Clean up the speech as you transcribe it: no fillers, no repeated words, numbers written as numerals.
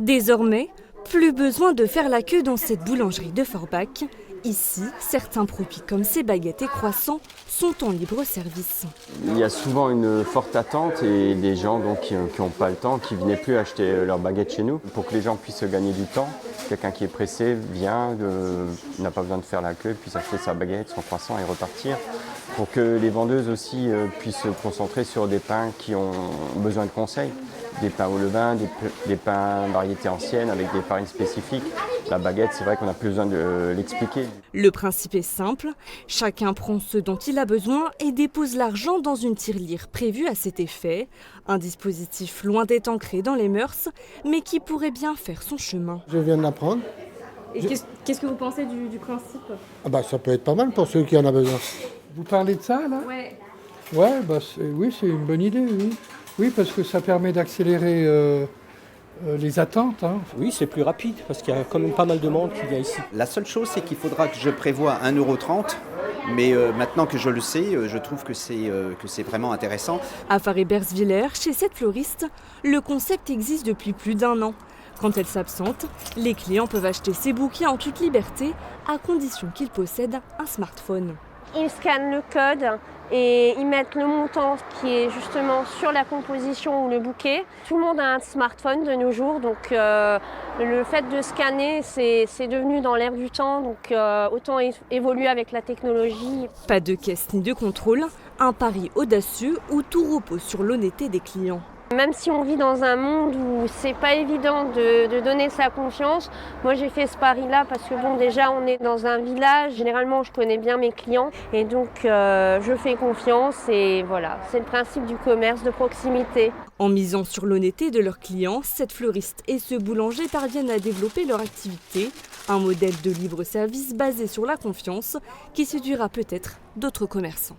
Désormais, plus besoin de faire la queue dans cette boulangerie de Forbach. Ici, certains produits comme ces baguettes et croissants sont en libre service. Il y a souvent une forte attente et des gens donc, qui n'ont pas le temps, qui ne venaient plus acheter leurs baguettes chez nous. Pour que les gens puissent gagner du temps, quelqu'un qui est pressé vient, n'a pas besoin de faire la queue, puisse acheter sa baguette, son croissant et repartir. Pour que les vendeuses aussi puissent se concentrer sur des pains qui ont besoin de conseils. Des pains au levain, des pains variétés anciennes avec des farines spécifiques. La baguette, c'est vrai qu'on n'a plus besoin de l'expliquer. Le principe est simple, chacun prend ce dont il a besoin et dépose l'argent dans une tirelire prévue à cet effet. Un dispositif loin d'être ancré dans les mœurs, mais qui pourrait bien faire son chemin. Je viens de l'apprendre. Et qu'est-ce que vous pensez du principe ? Ça peut être pas mal pour ceux qui en ont besoin. Vous parlez de ça, là ? Ouais. Ouais, oui, c'est une bonne idée, oui. Oui, parce que ça permet d'accélérer les attentes. Hein. Oui, c'est plus rapide, parce qu'il y a quand même pas mal de monde qui vient ici. La seule chose, c'est qu'il faudra que je prévoie 1,30 €. Mais maintenant que je le sais, je trouve que c'est vraiment intéressant. À Faré-Bersviller, chez cette fleuriste, le concept existe depuis plus d'1 an. Quand elle s'absente, les clients peuvent acheter ces bouquets en toute liberté, à condition qu'ils possèdent un smartphone. Ils scannent le code et ils mettent le montant qui est justement sur la composition ou le bouquet. Tout le monde a un smartphone de nos jours, donc le fait de scanner, c'est devenu dans l'air du temps, donc autant évoluer avec la technologie. Pas de caisse ni de contrôle, un pari audacieux où tout repose sur l'honnêteté des clients. Même si on vit dans un monde où c'est pas évident de donner sa confiance, moi j'ai fait ce pari-là parce que déjà on est dans un village, généralement je connais bien mes clients et donc je fais confiance et voilà, c'est le principe du commerce de proximité. En misant sur l'honnêteté de leurs clients, cette fleuriste et ce boulanger parviennent à développer leur activité, un modèle de libre-service basé sur la confiance qui séduira peut-être d'autres commerçants.